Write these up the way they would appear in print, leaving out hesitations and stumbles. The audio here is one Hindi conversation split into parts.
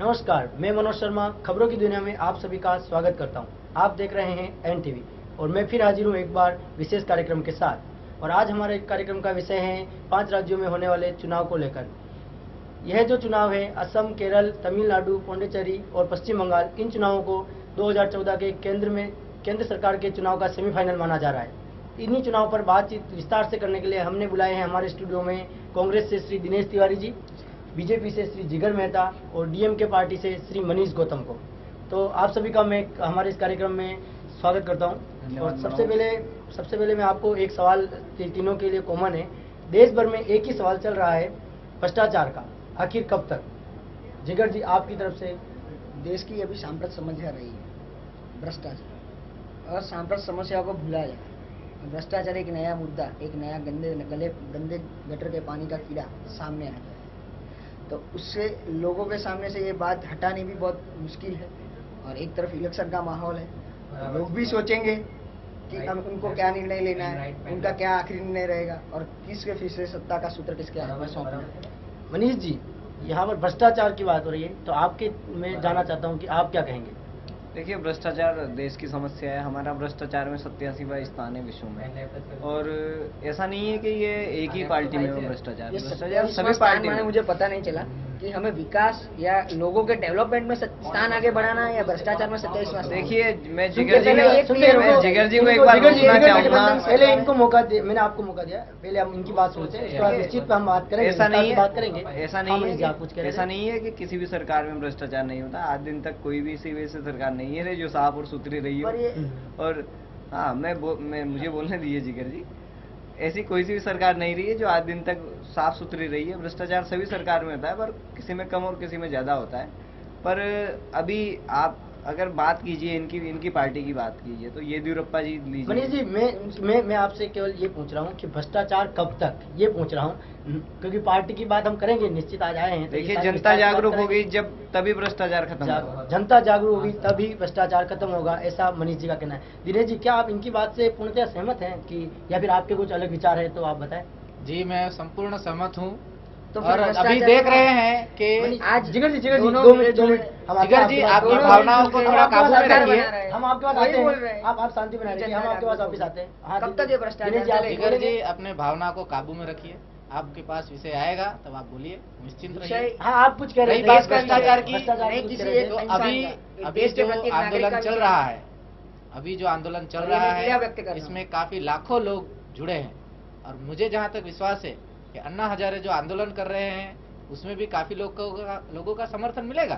नमस्कार, मैं मनोज शर्मा खबरों की दुनिया में आप सभी का स्वागत करता हूं। आप देख रहे हैं एनटीवी और मैं फिर हाजिर हूं एक बार विशेष कार्यक्रम के साथ। और आज हमारे कार्यक्रम का विषय है 5 राज्यों में होने वाले चुनाव को लेकर। यह जो चुनाव है असम, केरल, तमिलनाडु, पौंडीचेरी और पश्चिम बंगाल, इन चुनावों को 2014 के केंद्र सरकार के चुनाव का सेमीफाइनल माना जा रहा है। इन्हीं चुनाव पर बातचीत विस्तार से करने के लिए हमने बुलाए हैं हमारे स्टूडियो में कांग्रेस से श्री दिनेश तिवारी जी, बीजेपी से श्री जिगर मेहता और डीएमके पार्टी से श्री मनीष गौतम को। तो आप सभी का मैं हमारे इस कार्यक्रम में स्वागत करता हूं। और सबसे पहले मैं आपको एक सवाल तीनों के लिए कॉमन है। देश भर में एक ही सवाल चल रहा है भ्रष्टाचार का, आखिर कब तक? जिगर जी, आपकी तरफ से। देश की अभी सांप्रत समस्या रही है भ्रष्टाचार, और सांप्रत समस्या को भुला जाए। भ्रष्टाचार एक नया मुद्दा, एक नया गंदे गटर के पानी का कीड़ा सामने आ गया है, तो उससे लोगों के सामने से ये बात हटानी भी बहुत मुश्किल है। और एक तरफ इलेक्शन का माहौल है, लोग भी सोचेंगे कि हम उनको क्या निर्णय लेना है, उनका क्या आखिरी निर्णय रहेगा और किसके फिर से सत्ता का सूत्र किसके हाथ में सौंपना है। मनीष जी, यहाँ पर भ्रष्टाचार की बात हो रही है, तो आपके मैं जानना चाहता हूँ कि आप क्या कहेंगे? देखिए, भ्रष्टाचार देश की समस्या है। हमारा भ्रष्टाचार में 87वां स्थान है विश्व में। और ऐसा नहीं है कि ये एक ही पार्टी में हो भ्रष्टाचार सभी पार्टी में। मुझे पता नहीं चला कि हमें विकास या लोगों के डेवलपमेंट में स्थान आगे बढ़ाना है या भ्रष्टाचार में 27वां। देखिए, मैं जिगर जी को एक बार पूछना चाहूंगा। पहले इनको मौका दिया, मैंने आपको मौका दिया, पहले हम इनकी बात सुनते हैं, उसके बाद निश्चित पे हम बात करेंगे। ऐसा नहीं है, ऐसा नहीं है कि किसी भी सरकार में भ्रष्टाचार नहीं होता। आज दिन तक कोई भी इसी वजह से सरकार नहीं है जो साफ और सुथरी रही हो। और हाँ, मुझे बोलने दीजिए जिगर जी, ऐसी कोई सी भी सरकार नहीं रही है जो आज दिन तक साफ सुथरी रही है। भ्रष्टाचार सभी सरकार में होता है, पर किसी में कम और किसी में ज्यादा होता है। पर अभी आप अगर बात कीजिए इनकी पार्टी की बात कीजिए तो येदियुरप्पा जी लीजिए। मनीष जी, मैं आपसे केवल ये पूछ रहा हूँ कि भ्रष्टाचार कब तक, ये पूछ रहा हूँ, क्योंकि पार्टी की बात हम करेंगे, निश्चित आज आए हैं। देखिए, जनता जागरूक होगी जब तभी भ्रष्टाचार खत्म होगा। जनता जागरूक होगी तभी भ्रष्टाचार खत्म होगा, ऐसा मनीष जी का कहना है। दिनेश जी, क्या आप इनकी बात से पूर्णतः सहमत हैं कि या फिर आपके कुछ अलग विचार है तो आप बताएं? जी, मैं संपूर्ण सहमत हूँ। तो और अभी देख रहे हैं कि आज जिगर जी 2 मिनट जिगर जी, आपकी भावनाओं को थोड़ा काबू में रखिए। हम आपके पास आते हैं, आप शांति बना रखिए, हम आपके पास वापस आते हैं। कब तक ये भ्रष्टाचार? जिगर जी, अपने भावना को काबू में रखिए। आपके पास विषय आएगा तब आप बोलिए, निश्चिंत रहिए। हाँ, आप कुछ कह रहे हैं भ्रष्टाचार की। अभी जो आंदोलन चल रहा है, इसमें काफी लाखों लोग जुड़े हैं। और मुझे जहाँ तक विश्वास है कि अन्ना हजारे जो आंदोलन कर रहे हैं उसमें भी काफी लोगों का समर्थन मिलेगा।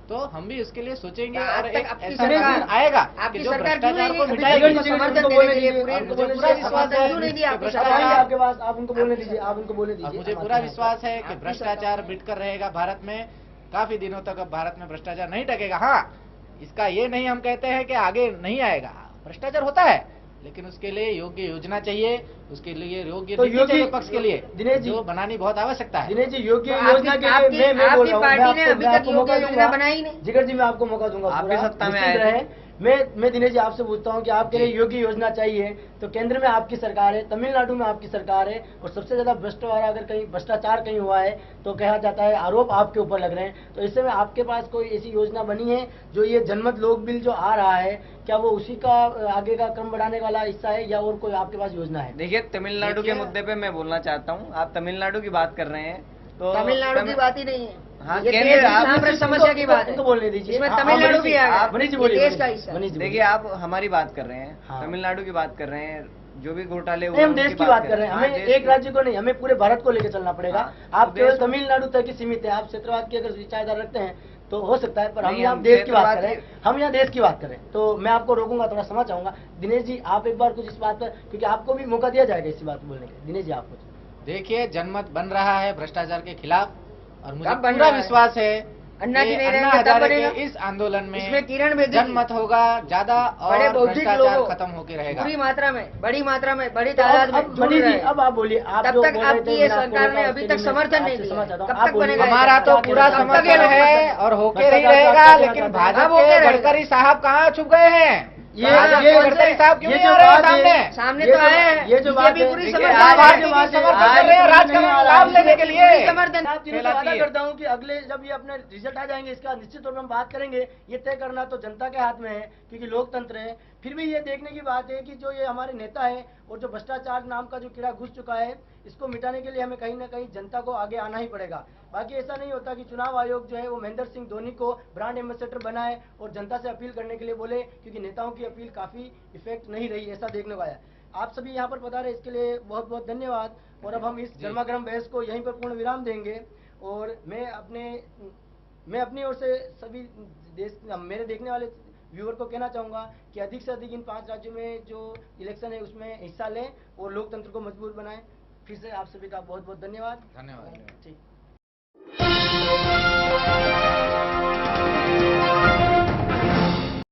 तो हम भी उसके लिए सोचेंगे और एक ऐसा दिन आएगा कि जो भ्रष्टाचार को मिटाएगी। मुझे पूरा विश्वास है कि भ्रष्टाचार मिटकर रहेगा भारत में। काफी दिनों तक अब भारत में भ्रष्टाचार नहीं टकेगा। हाँ, इसका ये नहीं हम कहते हैं कि आगे नहीं आएगा। भ्रष्टाचार होता है, लेकिन उसके लिए योग्य योजना चाहिए, उसके लिए योग्य नीति पक्ष के लिए दिनेश जी जो बनानी बहुत आवश्यकता है। दिनेश जी, योग्य योजना के लिए मैं बोल रहा हूं, मैं आपको मौका दूंगा। जिगर जी, मैं आपको मौका दूंगा, आप भी सत्ता में आए थे। मैं दिनेश जी आपसे पूछता हूं कि आपके लिए योग्य योजना चाहिए तो केंद्र में आपकी सरकार है, तमिलनाडु में आपकी सरकार है, और सबसे ज्यादा भ्रष्टाचार कहीं हुआ है तो कहा जाता है आरोप आपके ऊपर लग रहे हैं। तो इस समय आपके पास कोई ऐसी योजना बनी है जो ये जनमत लोक बिल जो आ रहा है, क्या वो उसी का आगे का क्रम बढ़ाने वाला हिस्सा है या और कोई आपके पास योजना है? देखिए, तमिलनाडु के मुद्दे पे मैं बोलना चाहता हूँ। आप तमिलनाडु की बात कर रहे हैं तो तमिलनाडु की बात ही नहीं है। हाँ, समस्या की बात है, बोलने दीजिए। इसमें तमिलनाडु भी है, मनीष जी बोलिए। देश का हिस्सा। देखिए, आप हमारी बात कर रहे हैं, तमिलनाडु की बात कर रहे हैं, जो भी घोटाले हुए हम देश की बात कर रहे हैं। हमें एक राज्य को नहीं, हमें पूरे भारत को लेकर चलना पड़ेगा। आप केवल तमिलनाडु तक ही सीमित है। आप क्षेत्रवाद की अगर विचारधारा रखते हैं तो हो सकता है, पर हम यहाँ देश की बात करें, तो मैं आपको रोकूंगा, थोड़ा समझ चाहूंगा। दिनेश जी, आप एक बार कुछ इस बात पर, क्योंकि आपको भी मौका दिया जाएगा इसी बात बोलने का। दिनेश जी, आप कुछ देखिए। जनमत बन रहा है भ्रष्टाचार के खिलाफ, और मुझे पूरा विश्वास है अन्ना हजारे के इस आंदोलन में जनमत होगा ज्यादा और भ्रष्टाचार खत्म होके रहेगा बड़ी मात्रा में बड़ी तादाद में। अब आप बोलिए, तब तक आपकी ये सरकार ने अभी तक समर्थन नहीं दिया। कब तक बनेगा? हमारा तो पूरा समर्थन है और होके ही रहेगा, लेकिन भाजपा के गडकरी साहब कहाँ छुप गए हैं? गडकरी साहब क्यों नहीं आ रहे हैं सामने? सामने तो आए हैं। ये जो बात है, पूरी देखिए, समर्थन आज है। जो बात है, समर्थन आज कर रहे हैं राज का नहीं आ रहा लाभ है। लेने के लिए। पूरी समर्थन। आप तीनों से फैलाती वादा है। करता हूं कि अगले जब ये अपने रिजल्ट आ जाएंगे, इसका निश्चित तौर पर हम बात करेंगे। ये तय करना तो जनता के हाथ में है, क्योंकि लोकतंत्र है। फिर भी ये देखने की बात है कि जो ये हमारे नेता है और जो भ्रष्टाचार नाम का जो कीड़ा घुस चुका है, इसको मिटाने के लिए हमें कहीं ना कहीं जनता को आगे आना ही पड़ेगा। बाकी ऐसा नहीं होता कि चुनाव आयोग जो है वो महेंद्र सिंह धोनी को ब्रांड एम्बेसडर बनाए और जनता से अपील करने के लिए बोले, क्योंकि नेताओं की अपील काफी इफेक्ट नहीं रही, ऐसा देखने को आया। आप सभी यहाँ पर पधारे, इसके लिए बहुत बहुत धन्यवाद। और अब हम इस गर्मा गर्म बहस को यहीं पर पूर्ण विराम देंगे। और मैं अपनी ओर से सभी मेरे देखने वाले व्यूअर को कहना चाहूंगा कि अधिक से अधिक इन 5 राज्यों में जो इलेक्शन है उसमें हिस्सा लें और लोकतंत्र को मजबूत बनाएं। फिर से आप सभी का बहुत बहुत धन्यवाद। धन्यवाद। ठीक।